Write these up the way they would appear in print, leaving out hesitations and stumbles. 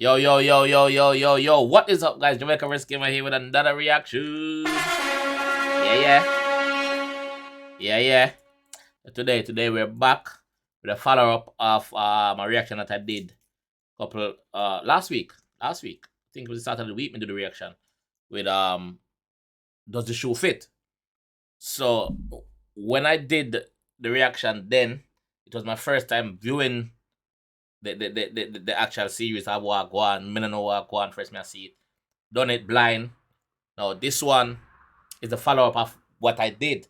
Yo, yo, yo, yo, yo, yo, yo. What is up, guys? JAMAICA'S gamer here with another reaction. Yeah. Today we're back with a follow-up of my reaction that I did last week. I think it was the start of the week. We did the reaction with Does the Shoe Fit? So when I did the reaction then, it was my first time viewing the actual series. I walk one, I know walk one, first me I see it. Done it blind. Now this one is the follow-up of what I did.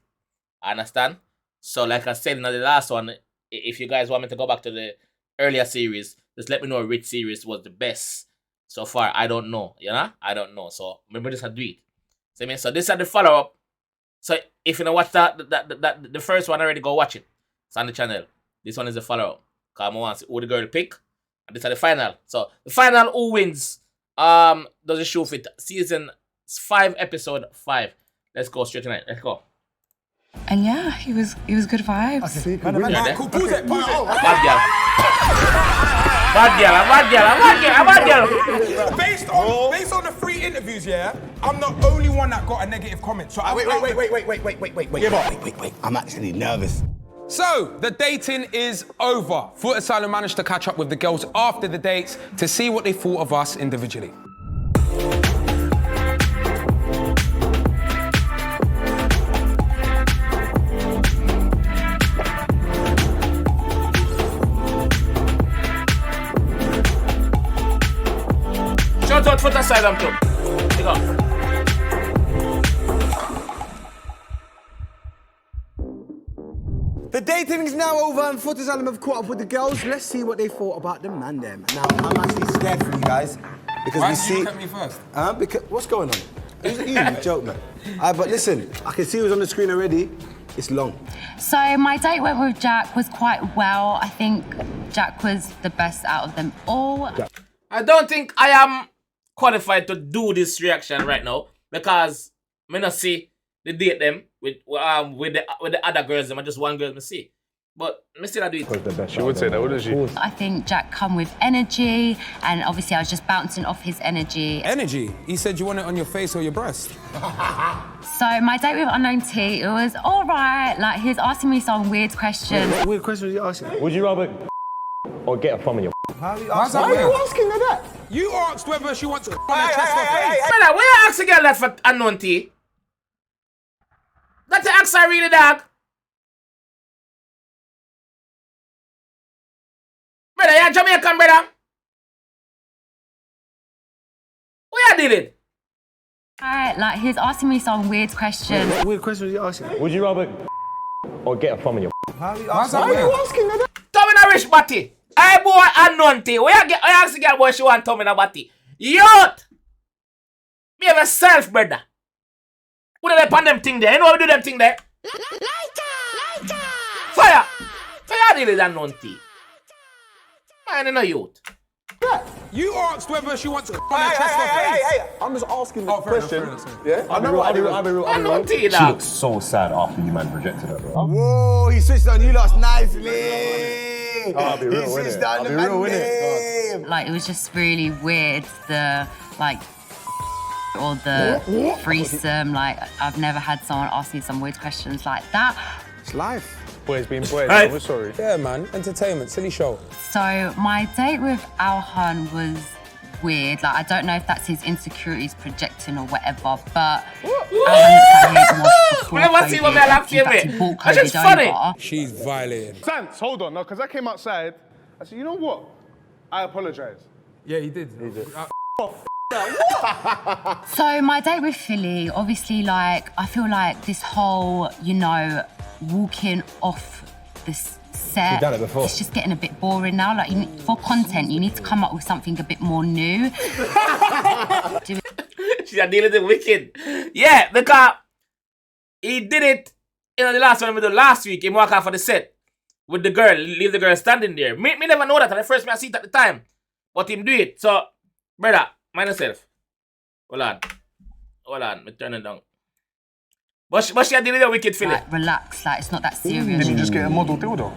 I understand? So like I said in the last one, if you guys want me to go back to the earlier series, just let me know which series was the best so far. I don't know, you know? I don't know. So remember this, I do it. So this is the follow-up. So if you don't watch the first one already, go watch it. It's on the channel. This one is the follow-up. Because I want to see who the girl pick. And this is the final. So the final, who wins? Does the Shoe Fit? Season 5, episode 5. Let's go straight tonight. Let's go. And yeah, he was good vibes. Cool. Pause it. Bad girl. Based on the 3 interviews, yeah, I'm the only one that got a negative comment. So Wait. I'm actually nervous. So, the dating is over. Foot Asylum managed to catch up with the girls after the dates to see what they thought of us individually. Shout out Foot Asylum too. Here go. The dating is now over and Foot Asylum have caught up with the girls. Let's see what they thought about the man them. Now, I'm actually scared for you guys. Because Why we did see... you look at me first? Because, what's going on? It was you joke, man. But listen, I can see who's on the screen already. It's long. So my date went with Jack was quite well. I think Jack was the best out of them all. I don't think I am qualified to do this reaction right now because I not see the date them with the other girls. I'm just one girl I see, but I still do it. She would say that, wouldn't she? I think Jack come with energy, and obviously I was just bouncing off his energy. Energy? He said you want it on your face or your breast. So my date with Unknown T, it was all right. Like, he was asking me some weird questions. What weird question was you asking? Would you rather or get a thumb in your Why How's that are you weird? asking her that? You asked whether she wants on her chest or face. Brother, where you ask a girl that for Unknown T? That's the ask I really, dog. Brother, you're Jamaican, brother. Where you did it? Right, like, he was asking me some weird questions. What weird question was you asking? Would you rather or get a thumb in your How's that Why are you weird? asking her that? Tom in a rich body. I boy Unknown T. Where you ask the girl boy she want Tom in a body? Youth! Me have a self, brother. Who do they pan them thing there? You know how we do them thing there? Lighter! Fire! Fire did it Unknown T. Man, you know youth. You asked whether she wants on her chest or face. I'm just asking the Fair enough, question. fair enough. Yeah? I'll be real. Unknown T, She dog. looks so sad after you man rejected her, bro. Whoa, he switched on you lots nicely. I'll be real, He switched innit? on I'll the be real, man innit? name. Like, it was just really weird, the, like, or the threesome. Like, I've never had someone ask me some weird questions like that. It's life. Boys being boys, Hey. we're sorry. Yeah, man. Entertainment, silly show. So my date with Alhan was weird. Like, I don't know if that's his insecurities projecting or whatever, but We never see what they're laughing with. That's just funny. She's violated. Sans, hold on, no, because I came outside, I said, you know what? I apologize. Yeah, he did. So my date with Philly, obviously, like, I feel like this whole, you know, walking off the set, You've done it before. it's just getting a bit boring now. Like, for content, you need to come up with something a bit more new. She's dealing with the wicked. Yeah, because he did it, you know, the last one we did last week. He walked out for the set with the girl, leave the girl standing there. Me never know that. At the first I see it at the time. But him do it. So, brother, mind yourself. Hold on, me turn it down. But she had dealing with the wicked feeling. Like, relax, like, it's not that serious. Did you just get a model dildo?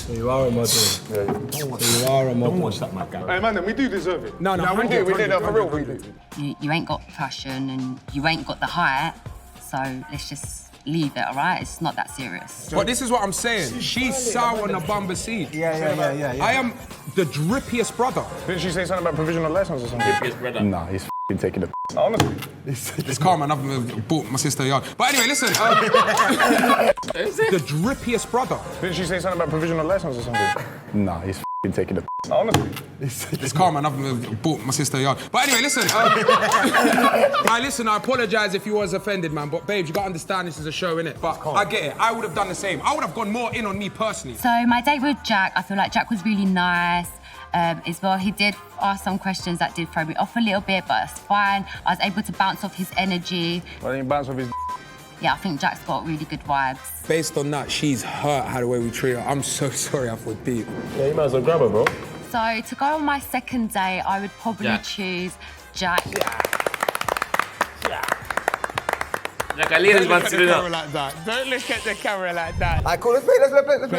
So you are a model. So you are a model. Don't watch that, my guy. Hey, man, then we do deserve it. No, we do. We did that for real. We do. You ain't got passion and you ain't got the height, so let's just leave it, all right? It's not that serious. But this is what I'm saying. She's sour on the bumper seed. Yeah. I am the drippiest brother. Didn't she say something about provisional lessons or something? Yes, brother. Nah, he's taking the Honestly. It's calm, man. I've bought my sister a yard. But anyway, listen. The drippiest brother. Didn't she say something about provisional lessons or something? Nah, he's taking the Honestly. It's calm, man. I've bought my sister a yard. But anyway, listen. I apologise if you was offended, man. But babes, you gotta understand this is a show, innit? But I get it. I would have done the same. I would have gone more in on me personally. So my date with Jack, I feel like Jack was really nice. As well, he did ask some questions that did throw me off a little bit, but it's fine. I was able to bounce off his energy. Why didn't you bounce off his Yeah, I think Jack's got really good vibes. Based on that, she's hurt how the way we treat her. I'm so sorry I feel deep. Yeah, you might as well grab her, bro. So to go on my second date, I would probably choose Jack. Like a ladies man sitting up. like that. Don't look at the camera like that. Alright, cool. Let's play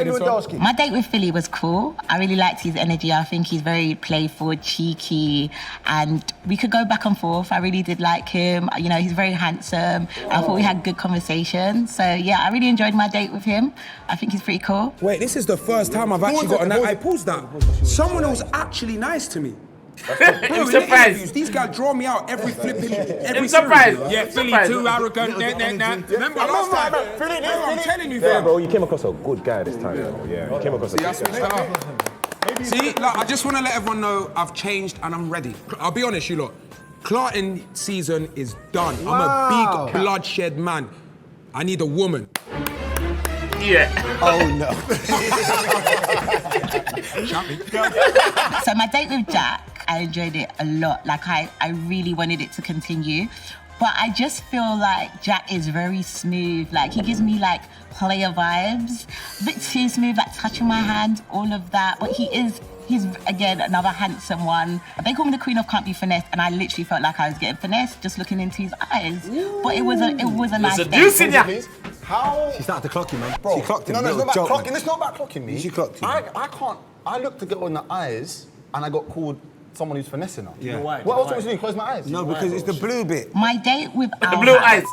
Lewandowski. My date with Philly was cool. I really liked his energy. I think he's very playful, cheeky, and we could go back and forth. I really did like him. You know, he's very handsome. I thought we had good conversations. So yeah, I really enjoyed my date with him. I think he's pretty cool. Wait, this is the first time I've actually got a nice... I paused that. Someone was actually nice to me. I'm surprised. These guys draw me out every flipping... I'm surprised. Yeah, Philly too arrogant. Remember last time? I'm telling you, Yeah, fam. bro, you came across a good guy this time, bro. Yeah, you came across a See, I good switched guy. that up. See, like, I just want to let everyone know I've changed and I'm ready. I'll be honest, you lot. Clarton season is done. I'm a big bloodshed man. I need a woman. Yeah. Oh no. So my date with Jack, I enjoyed it a lot. Like I really wanted it to continue. But I just feel like Jack is very smooth. Like he gives me like player vibes. A bit too smooth, like touching my hand, all of that. But he's again another handsome one. They call me the queen of can't be finessed, and I literally felt like I was getting finessed just looking into his eyes. But it was a nice date. How? She started to clock you, man. Bro, She clocked him. no, it's Little not about joke, clocking. man. It's not about clocking me. She clocked you. I can't. I looked to get in the eyes, and I got called someone who's finessing her. Yeah. What else was you doing? Close my eyes. No, because it's the blue bit. My date with The blue eyes.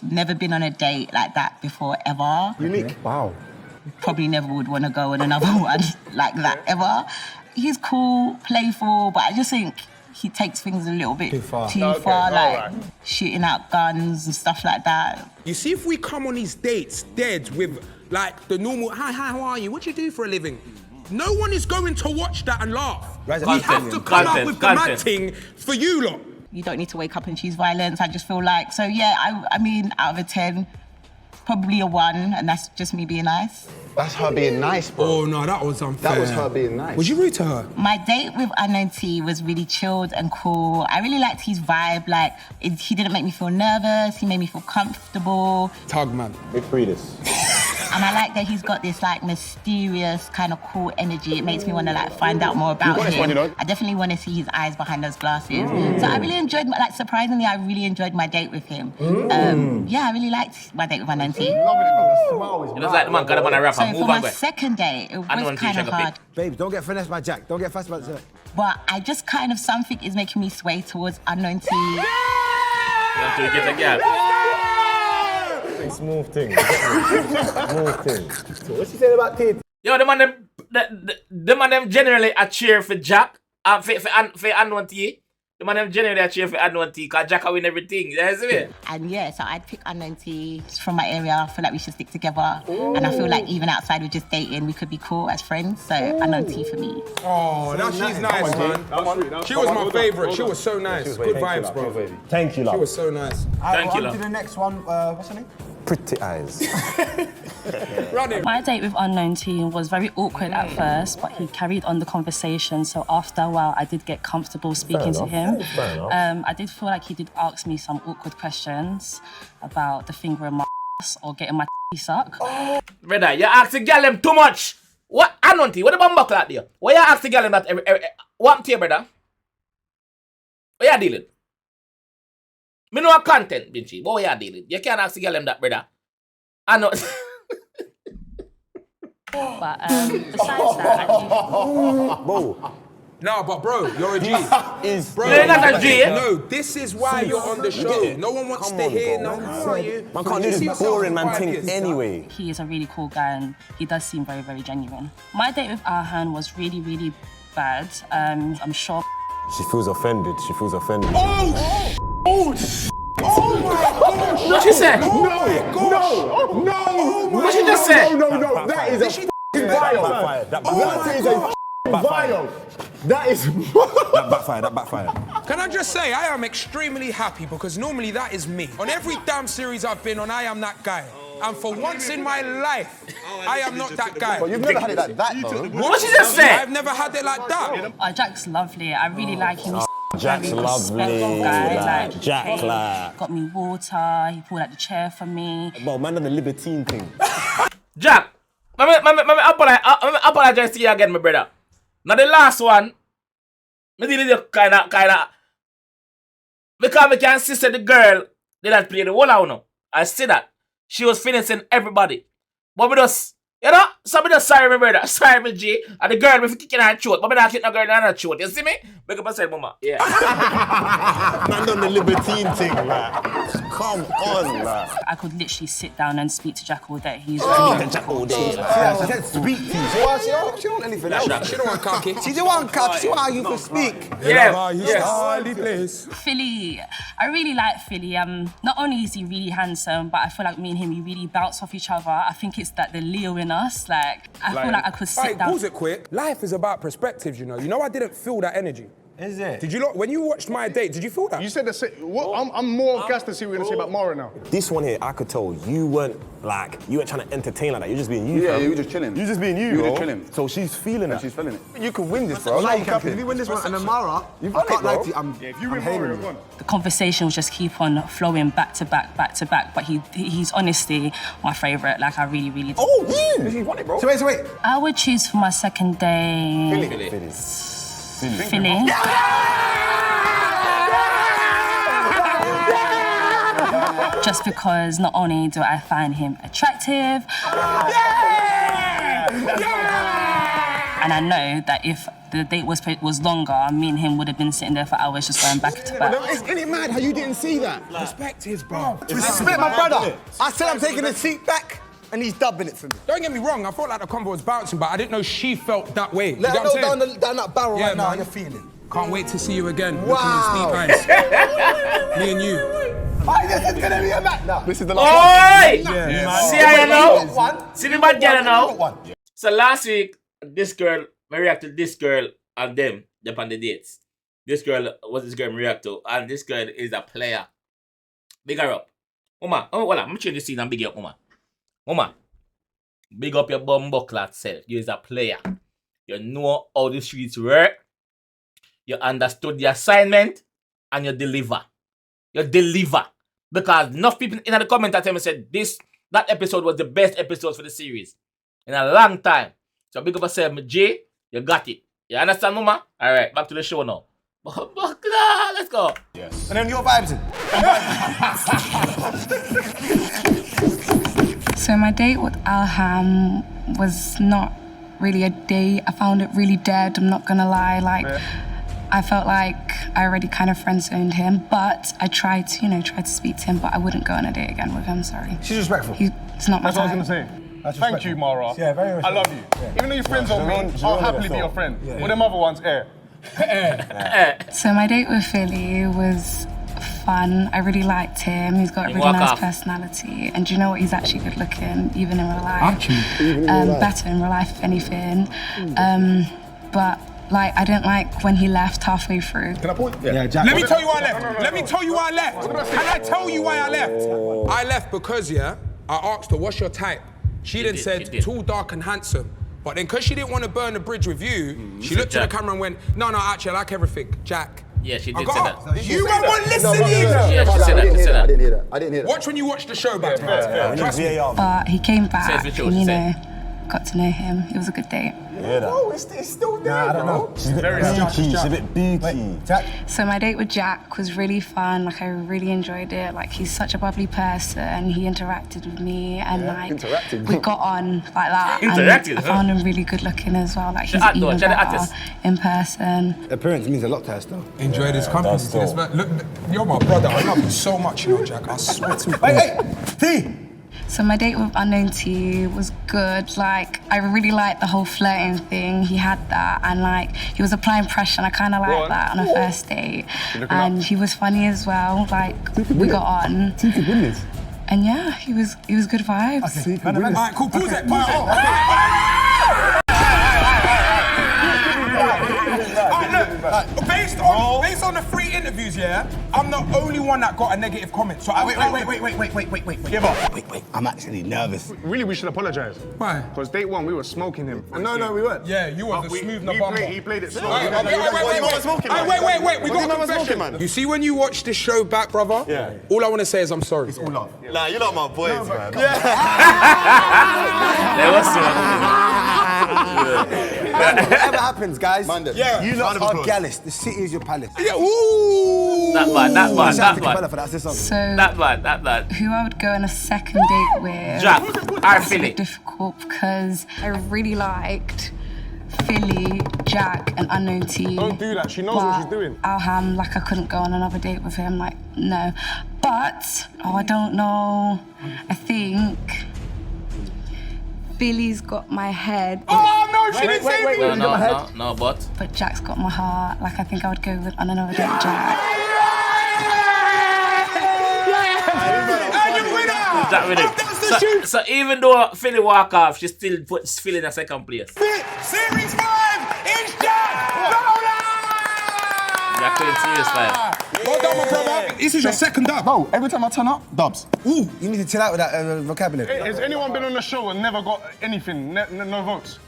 Never been on a date like that before ever. Unique. Wow. Probably never would want to go on another one like that ever. He's cool, playful, but I just think he takes things a little bit too far, like shooting out guns and stuff like that. You see, if we come on these dates dead with like the normal, hi, how are you? What do you do for a living? No one is going to watch that and laugh. Right, We have to come up with the mad thing for you lot. You don't need to wake up and choose violence. I just feel like, so yeah, I mean, out of a 10, probably a 1, and that's just me being nice. That's her being nice, bro. Oh no, that was unfair. That was her being nice. Was you rude to her? My date with Unknown T was really chilled and cool. I really liked his vibe. Like, he didn't make me feel nervous. He made me feel comfortable. Tug man. Big breeders. And I like that he's got this like mysterious kind of cool energy. It makes me want to like find out more about him. I definitely want to see his eyes behind those glasses. So I really enjoyed, like surprisingly, I really enjoyed my date with him. Yeah, I really liked my date with Unknown T. It looks like the man got up on a rapper. So Move for on, my boy. second date, it Unknown was T, kind of check a pic. hard. Babes, don't get finessed by Jack. Don't get fussed by Jack. But I just kind of, something is making me sway towards Unknown T. You have to get a girl. Smooth thing. Smooth thing. So what's she saying about Tate? Yo, the man them generally a cheer for Jack. For Unknown T. The man them generally a cheer for Unknown T because Jack will win everything. You see me? And yeah, so I'd pick Unknown T. She's from my area. I feel like we should stick together. And I feel like even outside we're just dating, we could be cool as friends. So Unknown T for me. Oh, she's nice, man. She was my favourite. She was so nice. Good vibes, bro. Thank you, She love. was so nice. Thank you, On love. to the next one. What's her name? Pretty eyes. Run it. My date with Unknown T was very awkward at first, but he carried on the conversation. So after a while, I did get comfortable speaking to him. Fair enough. I did feel like he did ask me some awkward questions about the fingering my ass or getting my sucked. Brother, you ask the girl them too much. What? Unknown T, what the bumbuckle out there? Why you ask the girl them that what to you, brother? What you dealing? Me know a content, Binchy. What you dealing? You can't ask the girl them that, brother. I know. But besides that, Bro, No, but bro, you're a G. Bro, You're not a G. No, this is why you're on the show. No one wants to hear no. man can't do this boring man thing anyway. he is a really cool guy and he does seem very, very genuine. My date with Arhan was really, really bad. I'm sure. She feels offended. She feels offended. What she said? No! What she just said? No, that is a f***ing viol. That backfired. That backfired. Can I just say, I am extremely happy because normally that is me. On every damn series I've been on, I am that guy. And for once in my life, I am not that guy. But you've never had it like that, though. What she just said? I've never had it like that. Oh, Jack's lovely. I really like him. He's Jack's very lovely. respectful guy. Like, Jack, like. Got me water. He pulled out the chair for me. Well, man, done the libertine thing. Jack, let me apologize to you again, my brother. Now the last one, me did it kind of, because we can see that the girl did not play the whole out now. I see that. She was finishing everybody. But we just, you know, so me just sorry, my brother. Sorry, my G. And the girl, me kicking her throat. But me not kick no girl in her throat. You see me? Make up and say, mama. Yeah. Man done the libertine thing, like. Come on, like. I could literally sit down and speak to Jack all day. He's Jack all day. She said speak to you. She want anything else. She don't want cocky. She just want cocky. She want how you can speak. Yes. Philly. I really like Philly. Not only is he really handsome, but I feel like me and him, we really bounce off each other. I think it's that the Leo in us. Like, I feel like I could sit Right, down. pause it quick. Life is about perspectives, you know. You know, I didn't feel that energy. Is it? Did you look, when you watched My Date, did you feel that? You said the same. What? I'm more gassed to see what you're gonna say about Mara now. This one here, I could tell you weren't trying to entertain like that. You're just being you. Yeah, fam. you were just chilling. You're just being you, You were bro. just chilling. So she's feeling it. She's feeling it. You can win this, bro. No, I'm you not can. capping. If you win this one and Amara, You've I won can't it, lie bro. to you. Yeah, if you I'm win hating Mara, you. you're gone. The conversation will just keep on flowing back to back. But he's honestly my favourite. Like, I really, really do. Oh, yeah. She's won it, bro. So wait. I would choose for my second day Philly. Just because not only do I find him attractive, and I know that if the date was longer, me and him would have been sitting there for hours just going back to back. Isn't it mad how you didn't see that? Perspectives, bro. Respect my brother. I said I'm taking the seat back, and he's dubbing it for me. Don't get me wrong, I felt like the convo was bouncing, but I didn't know she felt that way. Let you her know know what I'm saying? down that barrel Yeah, right now how man. you're feeling. Can't wait to see you again. Wow. Looking in deep eyes. Me and you. This is gonna be a match now. This is the last one. Oi! See how you know? See the bad girl now? So last week, this girl, I reacted to this girl and them on the dates. This girl was this girl I react to, and this girl is a player. Big her up. Mama, I'm change the scene and big you up, mama. Mama, big up your bum buckler self. You is a player. You know how the streets work. You understood the assignment and you deliver. You deliver. Because enough people in the comment at me said that episode was the best episode for the series in a long time. So big up yourself, J, you got it. You understand, mama? Alright, back to the show now. Let's go. And then your vibes in. So my date with Alham was not really a date. I found it really dead, I'm not gonna lie. I felt like I already kind of friend-zoned him, but I tried to speak to him, but I wouldn't go on a date again with him, sorry. She's respectful. It's not my That's what I type. was gonna say. Thank you, Mara. Yeah, very respectful. I love you. Yeah. Even though you're friends on me, I'll happily be your friend. Yeah. With them other ones, So my date with Philly was fun. I really liked him. He's got a really nice personality. And do you know what? He's actually good looking, even in real life. Better in real life, if anything. But I didn't like when he left halfway through. Can I pause? Yeah, Jack. Let me tell you why I left. Let me tell you why I left. Can I tell you why I left? I left because, I asked her, what's your type? She then said, tall, dark and handsome. But then because she didn't want to burn the bridge with you, she looked at the camera and went, no, actually, I like everything. Jack. Yeah, she did say that. You won't listen either. Yeah, she said that. I didn't hear that. I didn't hear that. Watch when you watch the show back. Trust me. But he came back Says the truth, and, say. got to know him. It was a good date. hear that? Oh, it's still there, I don't know. She's a bit beaky. She's a bit beaky. Jack? So my date with Jack was really fun. Like, I really enjoyed it. Like, he's such a bubbly person. He interacted with me and we got on like that. Interacted, And I found him really good looking as well. Like, he's even better in person. Appearance means a lot to us, though. Enjoy this company. Look, you're my brother. I love you so much, you know, Jack. I swear to you. Hey, T! So my date with Unknown T was good. Like, I really liked the whole flirting thing. He had that, and like, he was applying pressure, and I kind of liked that on a first date. And he was funny as well. Like, we got on. And yeah, he was good vibes. Alright, cool. Pause it. Based on the 3 interviews, yeah, I'm the only one that got a negative comment. So wait. Give up. Wait. I'm actually nervous. Really, we should apologise. Why? Because date 1, we were smoking him. No, we weren't. Yeah, you were the smooth Nabamba. He played it slow. Wait. We got a confession, man. You see, when you watch this show back, brother, all I want to say is I'm sorry. It's all love. Nah, you're not my boys, man. Whatever happens, guys, you lot are gallus. The city is your palace. Not bad. That bad. Who I would go on a second date with? Jack, or Philly? Difficult because I really liked Philly, Jack, and Unknown T. Don't do that. She knows what she's doing. Alham, like, I couldn't go on another date with him. Like, no. But I don't know. I think Billy's got my head. Oh no, she didn't say me. No, but Jack's got my heart. Like, I think I would go on another date with Jack. Jack with it. So even though Philly walk off, she still puts Philly in a second place. Series 5 is Jack. Jack in Series 5. Well done, my brother. This is your second dub. Bro, every time I turn up, dubs. Ooh, you need to chill out with that vocabulary. Has anyone been on the show and never got anything? No votes?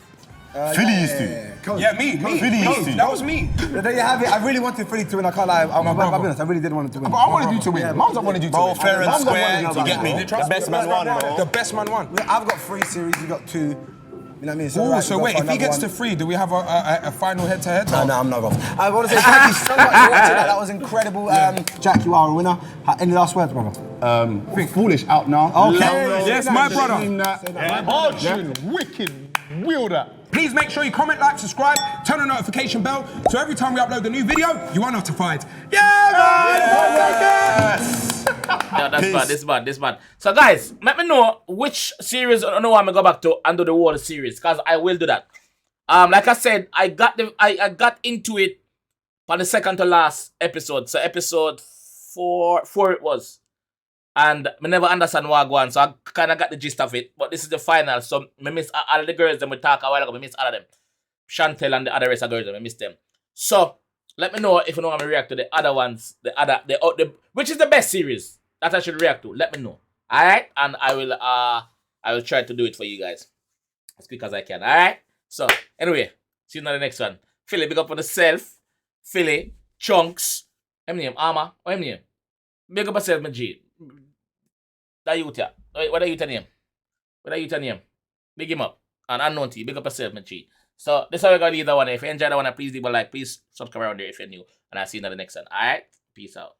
Philly used to. Yeah, me. That was me. There you have it. I really wanted Philly to win. I can't lie. I'll be honest. I really did want it to win. But I wanted you to win. Mums, I wanted you to win. Bro, fair and square. You get me? The best man won, bro. The best man won. I've got 3 series. You got 2. You know what I mean? So wait, if he gets to 3, do we have a final head-to-head? No, I'm not off. I want to say thank you so much for watching that. That was incredible. Jack, you are a winner. Any last words, brother? Foolish out now. Okay. Yes, my brother. Hard tune, wicked, wielder. Please make sure you comment, like, subscribe, turn on the notification bell, so every time we upload a new video, you are notified. Yeah, man! Yeah, that's bad. So guys, let me know which series I know I'm gonna go back to and do the whole series, because I will do that. Like I said, I got into it on the second to last episode. So episode 4 it was. And I never understand what I go on, so I kind of got the gist of it. But this is the final, so I miss all the girls that we talk a while ago. I miss all of them. Chantel and the other rest of girls, I miss them. So let me know if you know I'm gonna react to the other ones, the which is the best series that I should react to. Let me know. Alright? And I will try to do it for you guys as quick as I can. Alright? So anyway, see you in the next one. Philly, big up on yourself. Philly, Chunks. What name? Armor. What name? Big up yourself, my G. That youth, yeah. What are you name? Big him up. And Unknown T, big up yourself, my G. So this is how we're gonna leave that one. If you enjoyed that one, please leave a like. Please subscribe around there if you're new. And I'll see you in the next one. Alright? Peace out.